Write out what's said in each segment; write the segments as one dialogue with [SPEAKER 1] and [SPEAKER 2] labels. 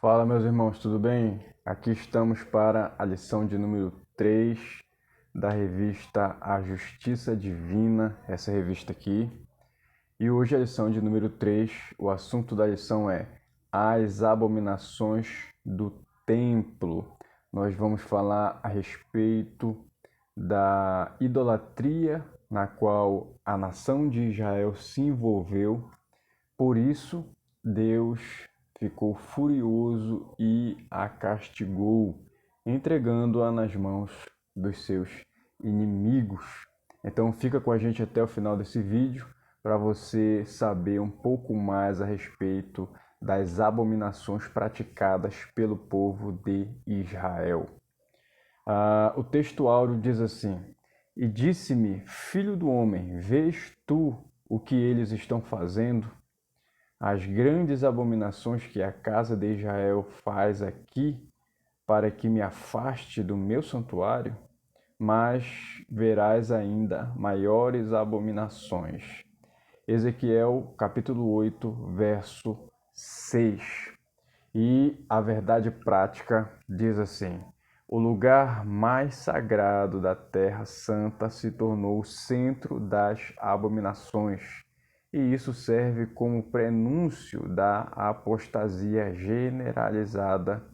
[SPEAKER 1] Fala, meus irmãos, tudo bem? Aqui estamos para a lição de número 3 da revista A Justiça Divina, essa revista aqui. E hoje a lição de número 3, o assunto da lição é as abominações do templo. Nós vamos falar a respeito da idolatria na qual a nação de Israel se envolveu. Por isso, Deus ficou furioso e a castigou, entregando-a nas mãos dos seus inimigos. Então fica com a gente até o final desse vídeo para você saber um pouco mais a respeito das abominações praticadas pelo povo de Israel. O texto áureo diz assim: E disse-me, filho do homem, vês tu o que eles estão fazendo? As grandes abominações que a casa de Israel faz aqui, para que me afaste do meu santuário, mas verás ainda maiores abominações. Ezequiel capítulo 8, verso 6. E a verdade prática diz assim: o lugar mais sagrado da terra santa se tornou o centro das abominações. E isso serve como prenúncio da apostasia generalizada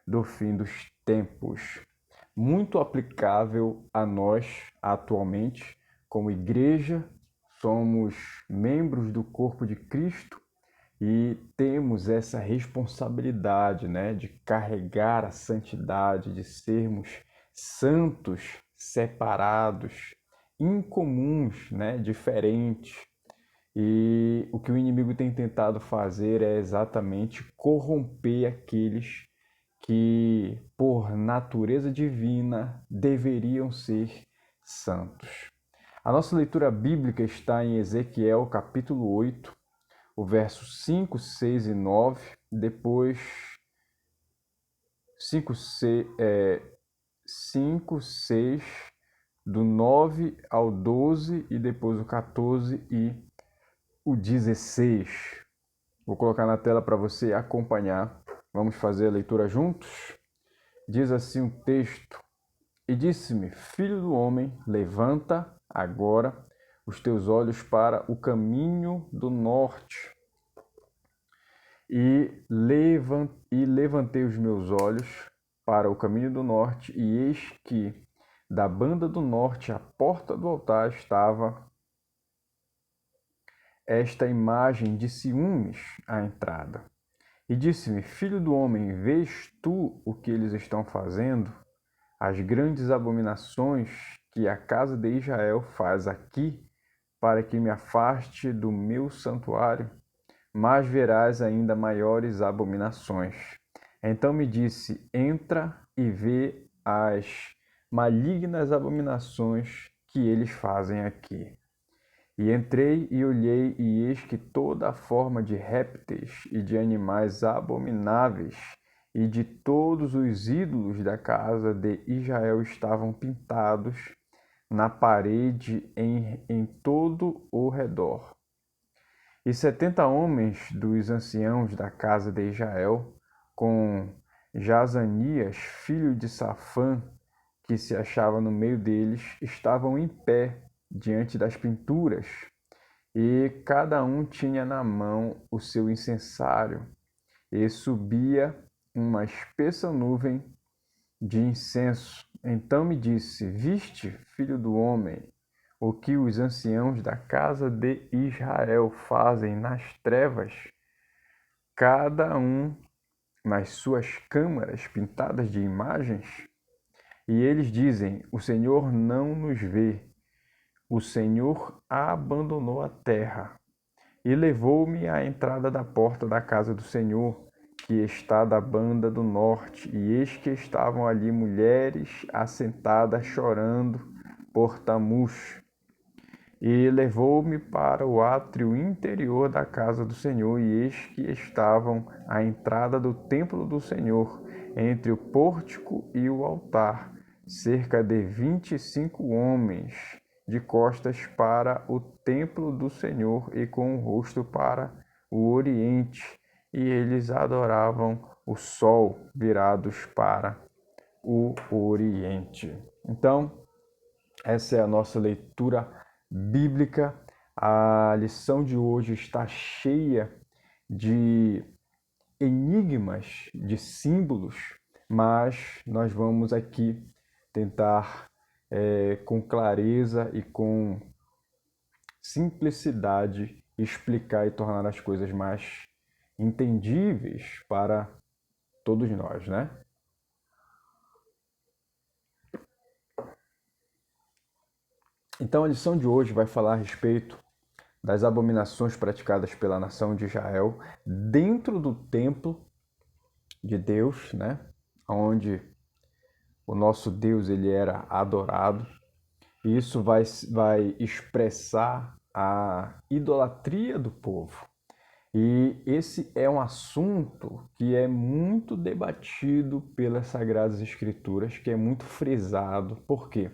[SPEAKER 1] do fim dos tempos. Muito aplicável a nós atualmente, como igreja, somos membros do corpo de Cristo e temos essa responsabilidade, de carregar a santidade, de sermos santos, separados, incomuns, diferentes. E o que o inimigo tem tentado fazer é exatamente corromper aqueles que, por natureza divina, deveriam ser santos. A nossa leitura bíblica está em Ezequiel capítulo 8, o verso 5, 6 e 9, depois 5, 6, do 9 ao 12 e depois o 14 e o 16. Vou colocar na tela para você acompanhar. Vamos fazer a leitura juntos? Diz assim o texto: E disse-me, filho do homem, levanta agora os teus olhos para o caminho do norte. E levantei os meus olhos para o caminho do norte, e eis que da banda do norte, à porta do altar, estava esta imagem de ciúmes à entrada. E disse-me, filho do homem, vês tu o que eles estão fazendo? As grandes abominações que a casa de Israel faz aqui, para que me afaste do meu santuário, mas verás ainda maiores abominações. Então me disse, entra e vê as malignas abominações que eles fazem aqui. E entrei e olhei, e eis que toda a forma de répteis e de animais abomináveis e de todos os ídolos da casa de Israel estavam pintados na parede em todo o redor. E 70 homens dos anciãos da casa de Israel, com Jazanias, filho de Safã, que se achava no meio deles, estavam em pé diante das pinturas, e cada um tinha na mão o seu incensário, e subia uma espessa nuvem de incenso. Então me disse, viste, filho do homem, o que os anciãos da casa de Israel fazem nas trevas, cada um nas suas câmaras pintadas de imagens? E eles dizem, o Senhor não nos vê, o Senhor abandonou a terra. E levou-me à entrada da porta da casa do Senhor, que está da banda do norte, e eis que estavam ali mulheres assentadas chorando por Tamuz. E levou-me para o átrio interior da casa do Senhor, e eis que estavam à entrada do templo do Senhor, entre o pórtico e o altar, cerca de 25 homens, de costas para o templo do Senhor e com o rosto para o oriente. e eles adoravam o sol virados para o Oriente. Então, essa é a nossa leitura bíblica. A lição de hoje está cheia de enigmas, de símbolos, mas nós vamos aqui tentar, com clareza e com simplicidade, explicar e tornar as coisas mais entendíveis para todos nós, né? Então a lição de hoje vai falar a respeito das abominações praticadas pela nação de Israel dentro do templo de Deus, né? Onde o nosso Deus ele era adorado. E isso vai expressar a idolatria do povo. E esse é um assunto que é muito debatido pelas Sagradas Escrituras, que é muito frisado. Por quê?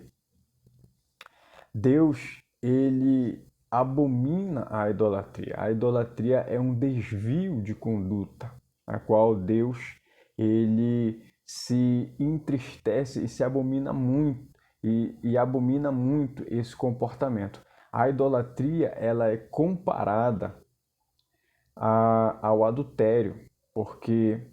[SPEAKER 1] Deus, ele abomina a idolatria. A idolatria é um desvio de conduta, a qual Deus, ele se entristece e se abomina muito, e abomina muito esse comportamento. A idolatria, ela é comparada ao adultério, porque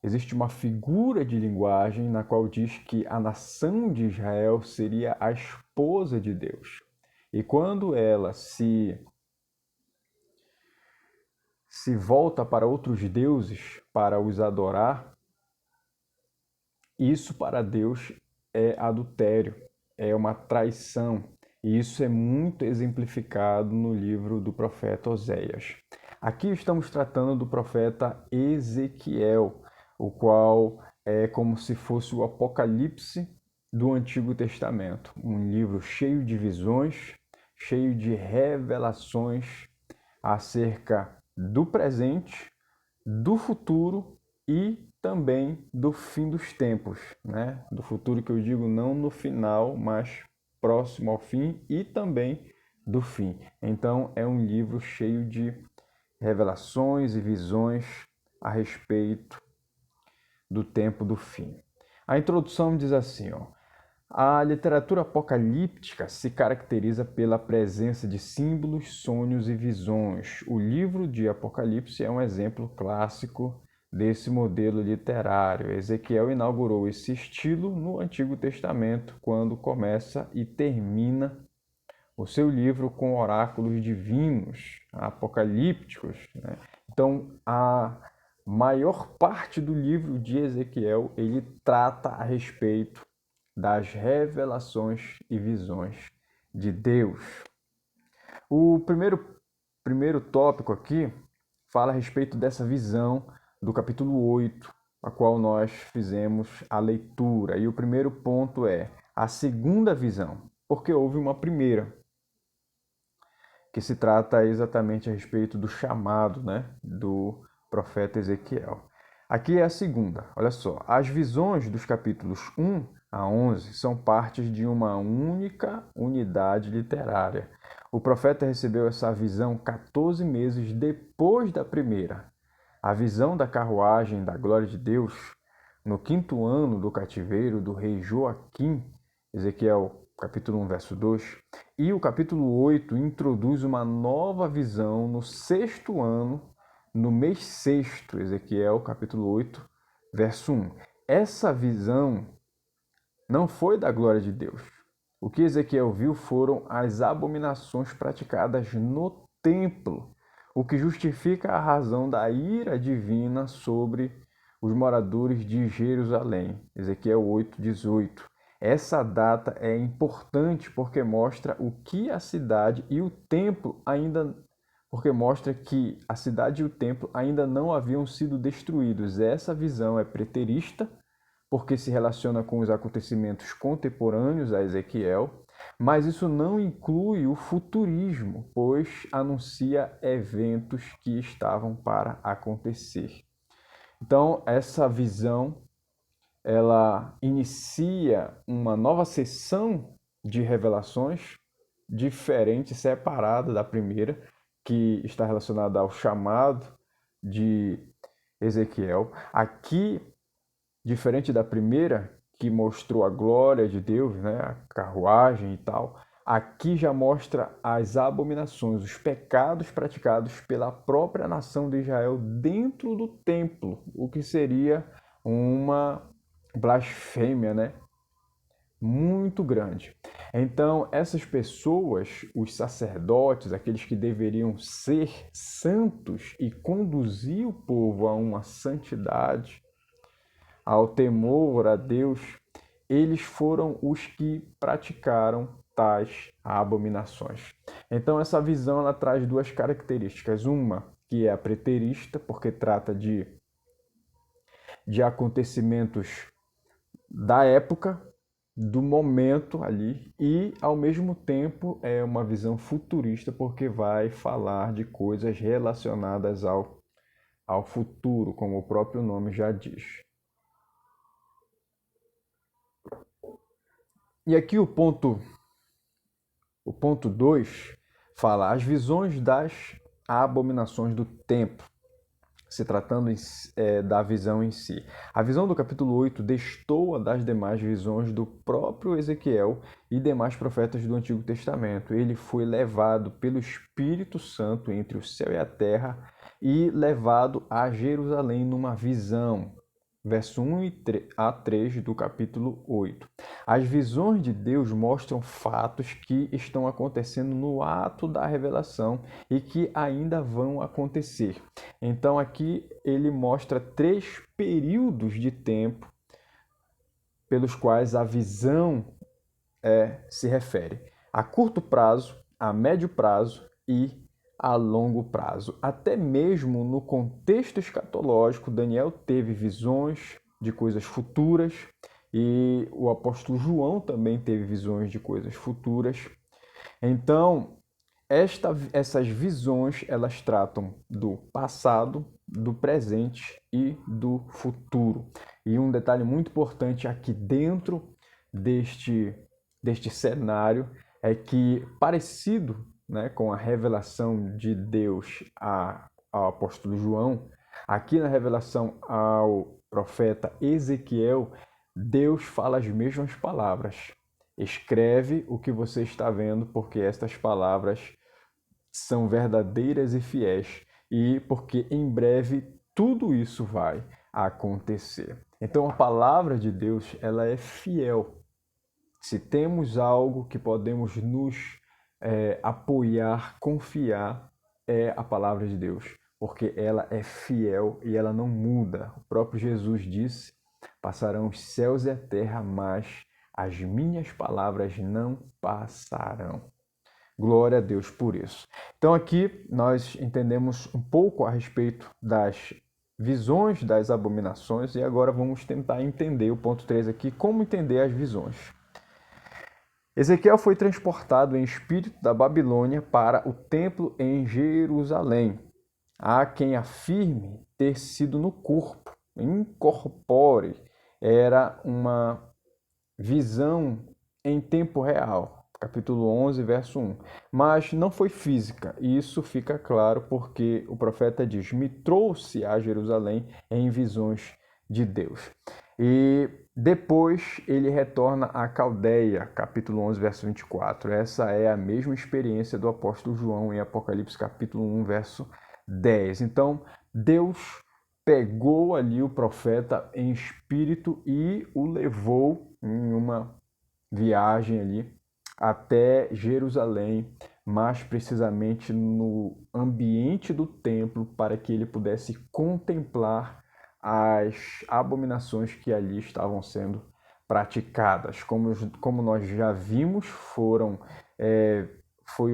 [SPEAKER 1] existe uma figura de linguagem na qual diz que a nação de Israel seria a esposa de Deus. E quando ela se volta para outros deuses para os adorar, isso para Deus é adultério, é uma traição. E isso é muito exemplificado no livro do profeta Oséias. Aqui estamos tratando do profeta Ezequiel, o qual é como se fosse o Apocalipse do Antigo Testamento. Um livro cheio de visões, cheio de revelações acerca do presente, do futuro e também do fim dos tempos, né? Do futuro que eu digo não no final, mas próximo ao fim e também do fim. Então é um livro cheio de revelações e visões a respeito do tempo do fim. A introdução diz assim, ó: a literatura apocalíptica se caracteriza pela presença de símbolos, sonhos e visões. O livro de Apocalipse é um exemplo clássico desse modelo literário. Ezequiel inaugurou esse estilo no Antigo Testamento, quando começa e termina o seu livro com oráculos divinos, apocalípticos, né? Então, a maior parte do livro de Ezequiel, ele trata a respeito das revelações e visões de Deus. O primeiro tópico aqui fala a respeito dessa visão do capítulo 8, a qual nós fizemos a leitura. E o primeiro ponto é a segunda visão, porque houve uma primeira, que se trata exatamente a respeito do chamado, né, do profeta Ezequiel. Aqui é a segunda, olha só. As visões dos capítulos 1 a 11 são partes de uma única unidade literária. O profeta recebeu essa visão 14 meses depois da primeira. A visão da carruagem da glória de Deus, no 5º ano do cativeiro do rei Joaquim, Ezequiel capítulo 1, verso 2, e o capítulo 8 introduz uma nova visão no 6º ano, no mês 6º, Ezequiel capítulo 8, verso 1. Essa visão não foi da glória de Deus. O que Ezequiel viu foram as abominações praticadas no templo, o que justifica a razão da ira divina sobre os moradores de Jerusalém. Ezequiel 8, 18. Essa data é importante porque mostra o que a cidade e o templo ainda... porque mostra que a cidade e o templo ainda não haviam sido destruídos. Essa visão é preterista, porque se relaciona com os acontecimentos contemporâneos a Ezequiel, mas isso não inclui o futurismo, pois anuncia eventos que estavam para acontecer. Então, essa visão, ela inicia uma nova sessão de revelações diferente, separada da primeira, que está relacionada ao chamado de Ezequiel. Aqui, diferente da primeira, que mostrou a glória de Deus, né, a carruagem e tal, aqui já mostra as abominações, os pecados praticados pela própria nação de Israel dentro do templo, o que seria uma blasfêmia, né? Muito grande. Então, essas pessoas, os sacerdotes, aqueles que deveriam ser santos e conduzir o povo a uma santidade, ao temor a Deus, eles foram os que praticaram tais abominações. Então, essa visão ela traz duas características. Uma, que é a preterista, porque trata de acontecimentos da época, do momento ali, e ao mesmo tempo é uma visão futurista, porque vai falar de coisas relacionadas ao futuro, como o próprio nome já diz. E aqui o ponto 2 fala as visões das abominações do templo, se tratando da visão em si. A visão do capítulo 8 destoa das demais visões do próprio Ezequiel e demais profetas do Antigo Testamento. Ele foi levado pelo Espírito Santo entre o céu e a terra e levado a Jerusalém numa visão. Verso 1 a 3 do capítulo 8. As visões de Deus mostram fatos que estão acontecendo no ato da revelação e que ainda vão acontecer. Então aqui ele mostra 3 períodos de tempo pelos quais a visão se refere: a curto prazo, a médio prazo e a longo prazo. Até mesmo no contexto escatológico, Daniel teve visões de coisas futuras e o apóstolo João também teve visões de coisas futuras. Então, essas visões elas tratam do passado, do presente e do futuro. E um detalhe muito importante aqui dentro deste cenário é que, parecido, né, com a revelação de Deus ao apóstolo João, aqui na revelação ao profeta Ezequiel, Deus fala as mesmas palavras. Escreve o que você está vendo, porque estas palavras são verdadeiras e fiéis, e porque em breve tudo isso vai acontecer. Então a palavra de Deus ela é fiel. Se temos algo que podemos nos apoiar, confiar, é a palavra de Deus, porque ela é fiel e ela não muda. O próprio Jesus disse: passarão os céus e a terra, mas as minhas palavras não passarão. Glória a Deus por isso. Então aqui nós entendemos um pouco a respeito das visões das abominações e agora vamos tentar entender o ponto 3 aqui, como entender as visões. Ezequiel foi transportado em espírito da Babilônia para o templo em Jerusalém. Há quem afirme ter sido no corpo, incorpore, era uma visão em tempo real, capítulo 11, verso 1. Mas não foi física, e isso fica claro porque o profeta diz: me trouxe a Jerusalém em visões de Deus. E depois ele retorna à Caldeia, capítulo 11, verso 24. Essa é a mesma experiência do apóstolo João em Apocalipse, capítulo 1, verso 10. Então, Deus pegou ali o profeta em espírito e o levou em uma viagem ali até Jerusalém, mais precisamente no ambiente do templo, para que ele pudesse contemplar as abominações que ali estavam sendo praticadas. Como nós já vimos, foi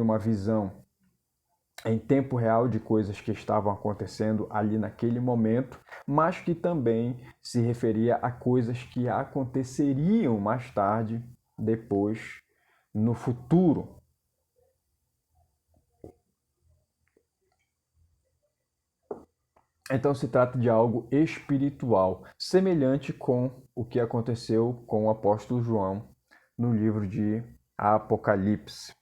[SPEAKER 1] uma visão em tempo real de coisas que estavam acontecendo ali naquele momento, mas que também se referia a coisas que aconteceriam mais tarde, depois, no futuro. Então se trata de algo espiritual, semelhante com o que aconteceu com o apóstolo João no livro de Apocalipse.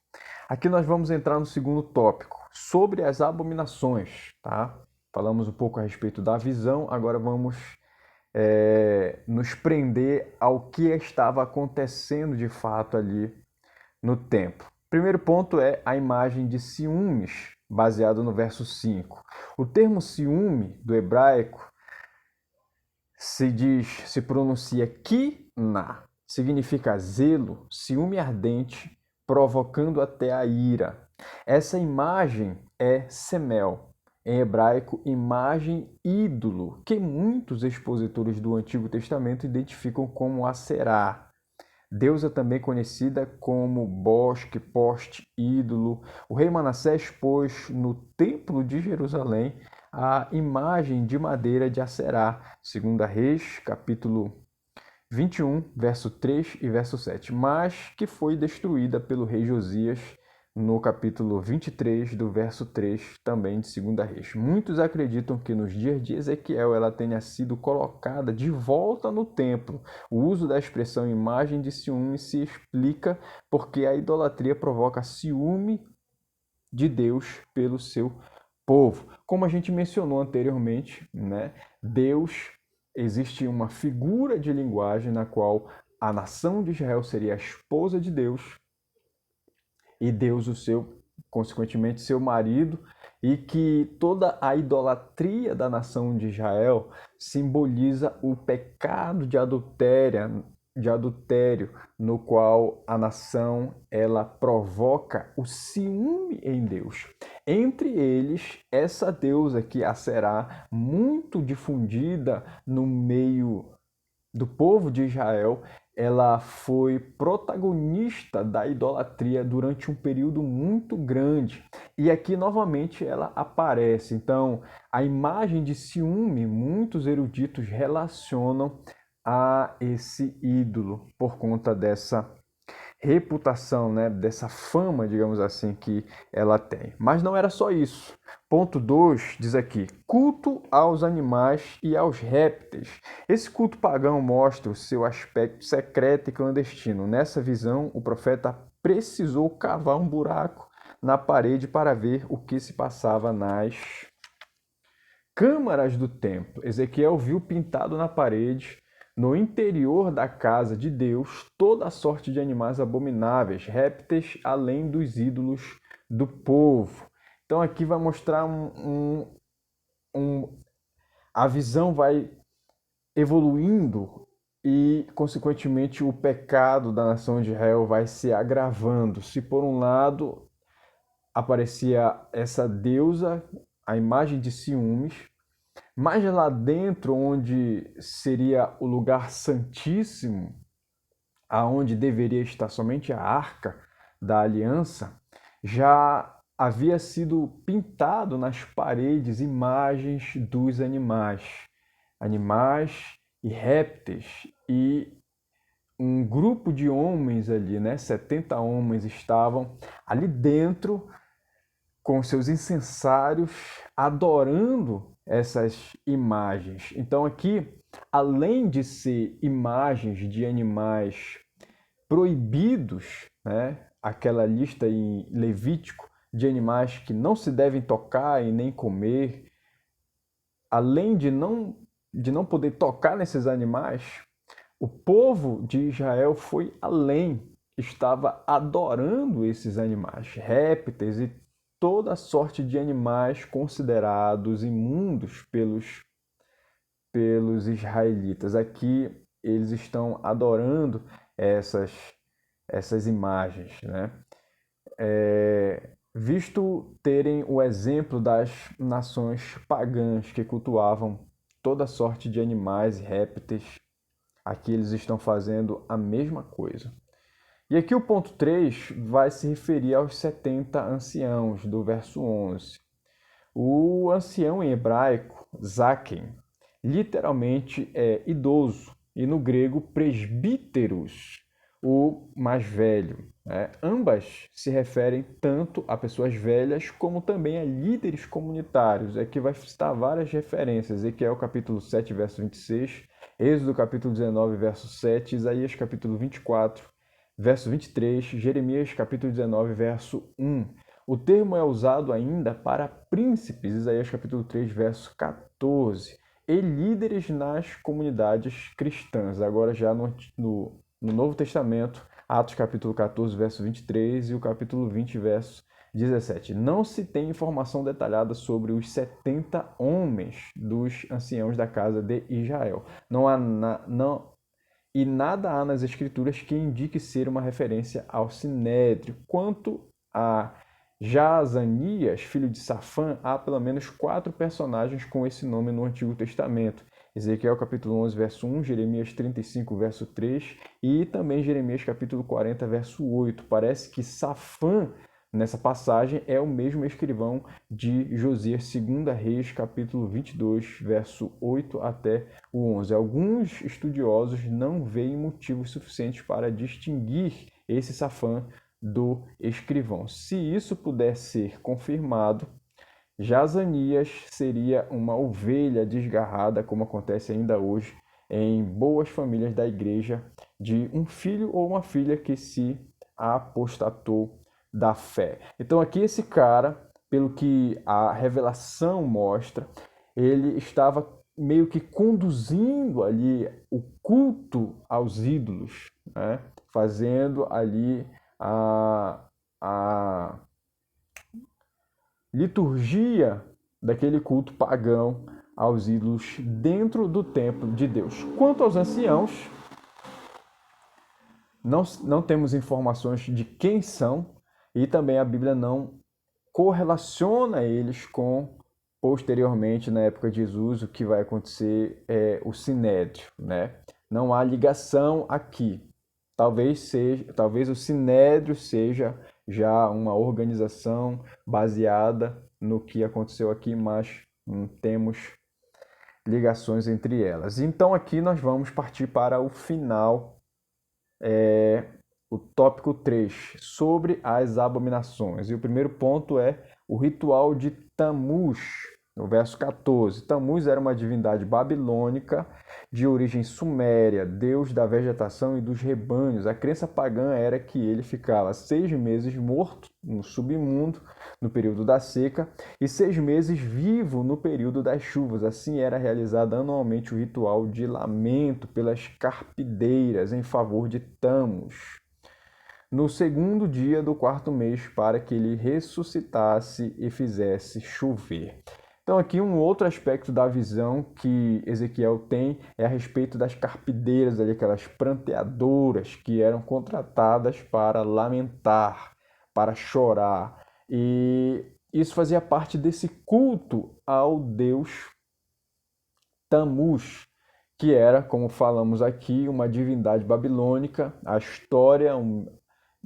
[SPEAKER 1] Aqui nós vamos entrar no segundo tópico, sobre as abominações, tá? falamos um pouco a respeito da visão, agora vamos nos prender ao que estava acontecendo de fato ali no templo. Primeiro ponto é a imagem de ciúmes, baseado no verso 5. O termo ciúme, do hebraico, se pronuncia kina, significa zelo, ciúme ardente, provocando até a ira. Essa imagem é semel, em hebraico, imagem ídolo, que muitos expositores do Antigo Testamento identificam como Aserá. Deusa também conhecida como bosque, poste, ídolo. O rei Manassés pôs no templo de Jerusalém a imagem de madeira de Aserá, 2 Reis, capítulo 21, verso 3 e verso 7, mas que foi destruída pelo rei Josias no capítulo 23, do verso 3, também de 2 Reis. Muitos acreditam que nos dias de Ezequiel ela tenha sido colocada de volta no templo. O uso da expressão imagem de ciúme se explica porque a idolatria provoca ciúme de Deus pelo seu povo. Como a gente mencionou anteriormente, né? Deus, existe uma figura de linguagem na qual a nação de Israel seria a esposa de Deus e Deus consequentemente, seu marido, e que toda a idolatria da nação de Israel simboliza o pecado de adultério, no qual a nação ela provoca o ciúme em Deus. Entre eles, essa deusa que será muito difundida no meio do povo de Israel, ela foi protagonista da idolatria durante um período muito grande. E aqui novamente ela aparece. Então, a imagem de ciúme, muitos eruditos relacionam a esse ídolo por conta dessa reputação, né, dessa fama, digamos assim, que ela tem. Mas não era só isso. Ponto 2 diz aqui: culto aos animais e aos répteis. Esse culto pagão mostra o seu aspecto secreto e clandestino. Nessa visão, o profeta precisou cavar um buraco na parede para ver o que se passava nas câmaras do templo. Ezequiel viu pintado na parede, no interior da casa de Deus, toda a sorte de animais abomináveis, répteis, além dos ídolos do povo. Então aqui vai mostrar a visão vai evoluindo e, consequentemente, o pecado da nação de Israel vai se agravando. Se por um lado aparecia essa deusa, a imagem de ciúmes, mas lá dentro, onde seria o lugar santíssimo, aonde deveria estar somente a arca da aliança, já havia sido pintado nas paredes imagens dos animais e répteis, e um grupo de homens ali, 70 homens estavam ali dentro com seus incensários adorando essas imagens. Então aqui, além de ser imagens de animais proibidos, aquela lista em Levítico de animais que não se devem tocar e nem comer, além de não poder tocar nesses animais, o povo de Israel foi além, estava adorando esses animais, répteis e toda sorte de animais considerados imundos pelos israelitas. Aqui eles estão adorando essas imagens, visto terem o exemplo das nações pagãs que cultuavam toda sorte de animais e répteis, aqui eles estão fazendo a mesma coisa. E aqui o ponto 3 vai se referir aos 70 anciãos, do verso 11. O ancião em hebraico, zaken, literalmente é idoso, e no grego presbíteros, o mais velho. Ambas se referem tanto a pessoas velhas como também a líderes comunitários. Aqui vai citar várias referências: Ezequiel capítulo 7, verso 26, Êxodo capítulo 19, verso 7, Isaías capítulo 24, verso 23, Jeremias capítulo 19, verso 1. O termo é usado ainda para príncipes, Isaías capítulo 3, verso 14, e líderes nas comunidades cristãs. Agora já no Novo Testamento, Atos capítulo 14, verso 23 e o capítulo 20, verso 17. Não se tem informação detalhada sobre os 70 homens dos anciãos da casa de Israel. E nada há nas escrituras que indique ser uma referência ao Sinédrio. Quanto a Jaazanias, filho de Safã, há pelo menos 4 personagens com esse nome no Antigo Testamento. Ezequiel capítulo 11, verso 1, Jeremias 35, verso 3 e também Jeremias capítulo 40, verso 8. Parece que Safã, nessa passagem, é o mesmo escrivão de Josias, 2 Reis, capítulo 22, verso 8 até o 11. Alguns estudiosos não veem motivos suficientes para distinguir esse Safã do escrivão. Se isso puder ser confirmado, Jaazanias seria uma ovelha desgarrada, como acontece ainda hoje em boas famílias da igreja, de um filho ou uma filha que se apostatou da fé. Então aqui esse cara, pelo que a revelação mostra, ele estava meio que conduzindo ali o culto aos ídolos, né? Fazendo ali a liturgia daquele culto pagão aos ídolos dentro do templo de Deus. Quanto aos anciãos, não temos informações de quem são e também a Bíblia não correlaciona eles com, posteriormente, na época de Jesus, o que vai acontecer é o Sinédrio, né? Não há ligação aqui. Talvez o Sinédrio seja já uma organização baseada no que aconteceu aqui, mas não temos ligações entre elas. Então aqui nós vamos partir para o final, o tópico 3, sobre as abominações. E o primeiro ponto é o ritual de Tammuz, no verso 14. Tammuz era uma divindade babilônica de origem suméria, deus da vegetação e dos rebanhos. A crença pagã era que ele ficava 6 meses morto no submundo, no período da seca, e 6 meses vivo no período das chuvas. Assim era realizado anualmente o ritual de lamento pelas carpideiras em favor de Tammuz, no segundo dia do 4º mês, para que ele ressuscitasse e fizesse chover. Então aqui um outro aspecto da visão que Ezequiel tem é a respeito das carpideiras, ali, aquelas pranteadoras que eram contratadas para lamentar, para chorar. E isso fazia parte desse culto ao deus Tammuz, que era, como falamos aqui, uma divindade babilônica.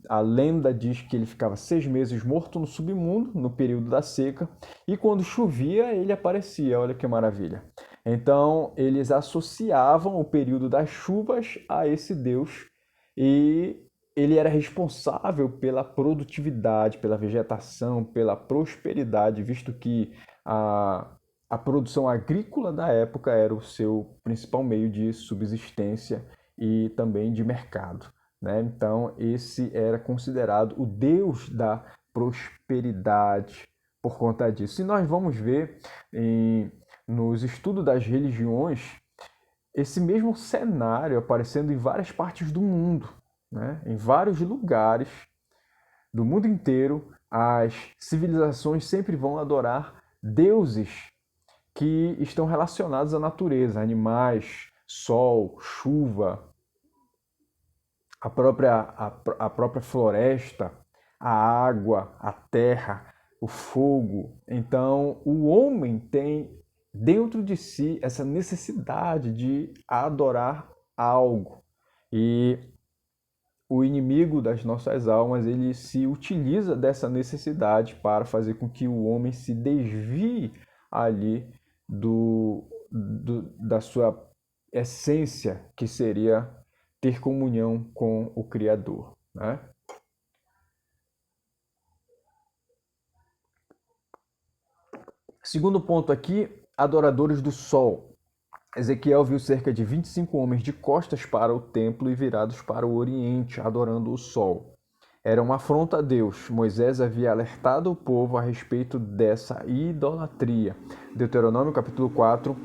[SPEAKER 1] A lenda diz que ele ficava 6 meses morto no submundo, no período da seca, e quando chovia ele aparecia, olha que maravilha. Então eles associavam o período das chuvas a esse deus, e ele era responsável pela produtividade, pela vegetação, pela prosperidade, visto que a produção agrícola da época era o seu principal meio de subsistência e também de mercado, né? Então, esse era considerado o deus da prosperidade por conta disso. E nós vamos ver nos estudos das religiões esse mesmo cenário aparecendo em várias partes do mundo, né? Em vários lugares do mundo inteiro, as civilizações sempre vão adorar deuses que estão relacionados à natureza, animais, sol, chuva, a própria floresta, a água, a terra, o fogo. Então, o homem tem dentro de si essa necessidade de adorar algo. E o inimigo das nossas almas, ele se utiliza dessa necessidade para fazer com que o homem se desvie ali da sua essência, que seria ter comunhão com o Criador, né? Segundo ponto aqui, adoradores do sol. Ezequiel viu cerca de 25 homens de costas para o templo e virados para o oriente, adorando o sol. era uma afronta a Deus. Moisés havia alertado o povo a respeito dessa idolatria. Deuteronômio capítulo 4,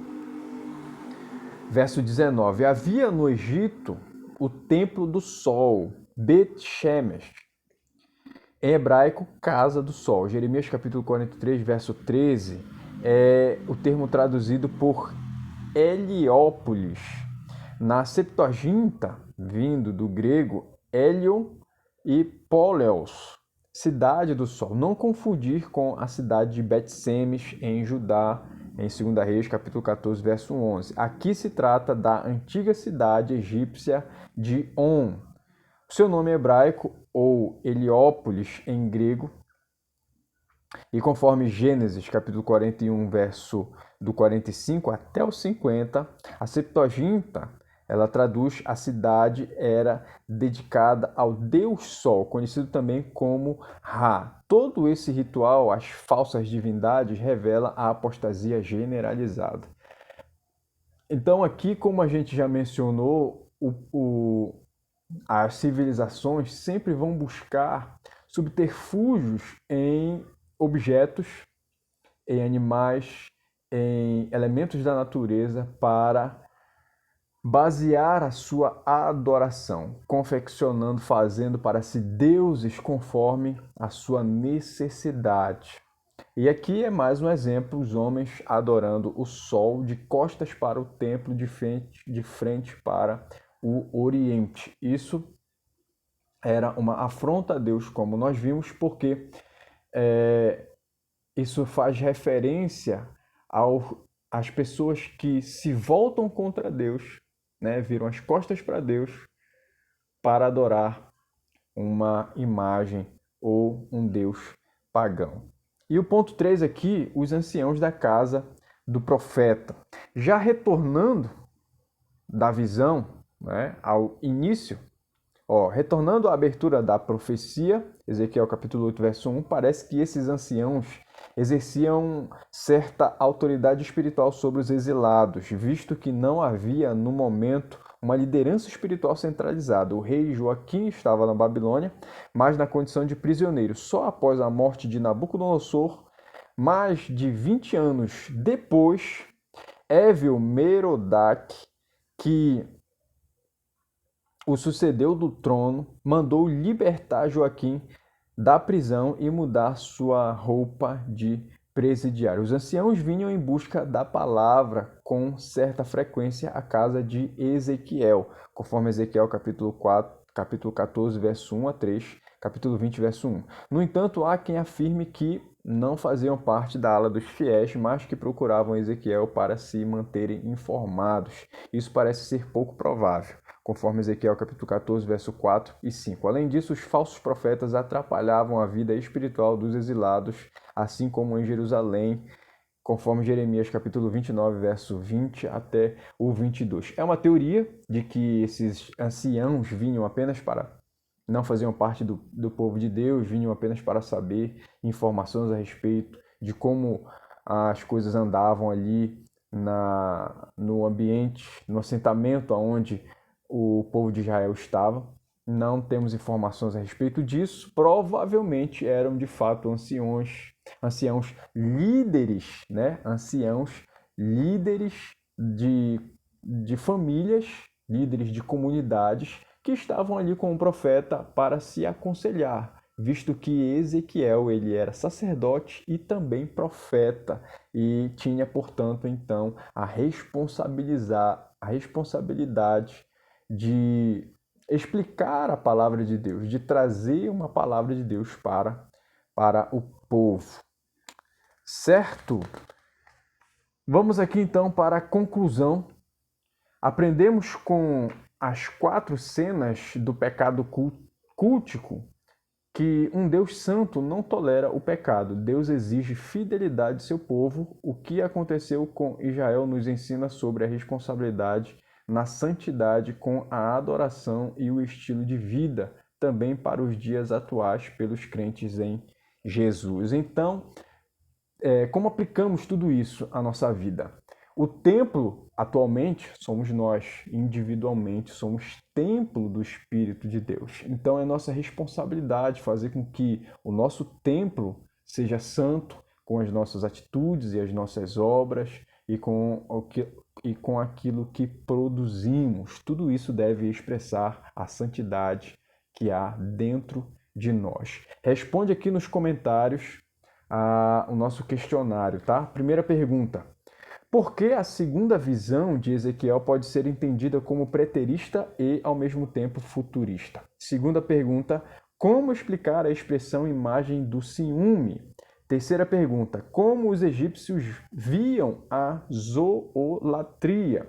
[SPEAKER 1] verso 19. Havia no Egito o templo do sol, Bet-Shemesh, em hebraico, casa do sol. Jeremias capítulo 43, verso 13, é o termo traduzido por Heliópolis. Na Septuaginta, vindo do grego Helion e Poleos, cidade do sol. Não confundir com a cidade de Bet-Semes, em Judá, em 2 Reis, capítulo 14, verso 11. Aqui se trata da antiga cidade egípcia de On. O seu nome hebraico, ou Heliópolis em grego, e conforme Gênesis, capítulo 41, verso do 45 até o 50, a Septuaginta, ela traduz a cidade era dedicada ao Deus Sol, conhecido também como Ra. Todo esse ritual, as falsas divindades, revela a apostasia generalizada. Então aqui, como a gente já mencionou, as civilizações sempre vão buscar subterfúgios em objetos, em animais, em elementos da natureza para basear a sua adoração, confeccionando, fazendo para si deuses conforme a sua necessidade. E aqui é mais um exemplo, os homens adorando o sol de costas para o templo, de frente para o Oriente. Isso era uma afronta a Deus, como nós vimos, porque isso faz referência às pessoas que se voltam contra Deus, né, viram as costas para Deus para adorar uma imagem ou um Deus pagão. E o ponto 3 aqui, os anciãos da casa do profeta. Já retornando da visão, né, ao início, retornando à abertura da profecia, Ezequiel capítulo 8, verso 1, parece que esses anciãos exerciam certa autoridade espiritual sobre os exilados, visto que não havia, no momento, uma liderança espiritual centralizada. O rei Joaquim estava na Babilônia, mas na condição de prisioneiro. Só após a morte de Nabucodonosor, mais de 20 anos depois, Évil-Merodach, que o sucedeu do trono, mandou libertar Joaquim da prisão e mudar sua roupa de presidiário. Os anciãos vinham em busca da palavra com certa frequência à casa de Ezequiel, conforme Ezequiel capítulo 14, verso 1 a 3, capítulo 20, verso 1. No entanto, há quem afirme que não faziam parte da ala dos fiéis, mas que procuravam Ezequiel para se manterem informados. Isso parece ser pouco provável, conforme Ezequiel capítulo 14, verso 4 e 5. Além disso, os falsos profetas atrapalhavam a vida espiritual dos exilados, assim como em Jerusalém, conforme Jeremias capítulo 29, verso 20 até o 22. É uma teoria de que esses anciãos vinham apenas para... não faziam parte do povo de Deus, vinham apenas para saber informações a respeito de como as coisas andavam ali no ambiente, no assentamento onde o povo de Israel estava. Não temos informações a respeito disso. Provavelmente eram de fato anciãos líderes, né? Anciãos líderes de famílias, líderes de comunidades que estavam ali com o profeta para se aconselhar, visto que Ezequiel ele era sacerdote e também profeta e tinha, portanto, então a responsabilidade de explicar a palavra de Deus, de trazer uma palavra de Deus para o povo. Certo? Vamos aqui então para a conclusão. Aprendemos com as 4 cenas do pecado cultico que um Deus santo não tolera o pecado. Deus exige fidelidade de seu povo. O que aconteceu com Israel nos ensina sobre a responsabilidade na santidade com a adoração e o estilo de vida, também para os dias atuais pelos crentes em Jesus. Então, como aplicamos tudo isso à nossa vida? O templo, atualmente somos nós, individualmente, somos templo do Espírito de Deus. Então é nossa responsabilidade fazer com que o nosso templo seja santo com as nossas atitudes e as nossas obras e com aquilo que produzimos. Tudo isso deve expressar a santidade que há dentro de nós. Responde aqui nos comentários o nosso questionário, tá? Primeira pergunta. Por que a segunda visão de Ezequiel pode ser entendida como preterista e, ao mesmo tempo, futurista? Segunda pergunta. Como explicar a expressão imagem do ciúme? Terceira pergunta. Como os egípcios viam a zoolatria?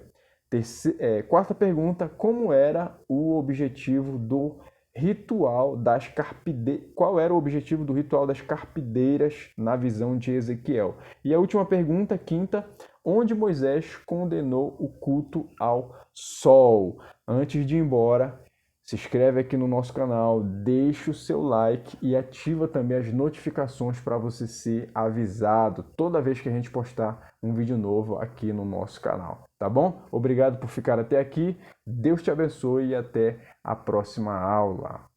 [SPEAKER 1] Quarta pergunta. Como era o objetivo do ritual das carpideiras? Qual era o objetivo do ritual das carpideiras na visão de Ezequiel? E a última pergunta, quinta, onde Moisés condenou o culto ao sol? Antes de ir embora, se inscreve aqui no nosso canal, deixa o seu like e ativa também as notificações para você ser avisado toda vez que a gente postar um vídeo novo aqui no nosso canal, tá bom? Obrigado por ficar até aqui, Deus te abençoe e até a próxima aula.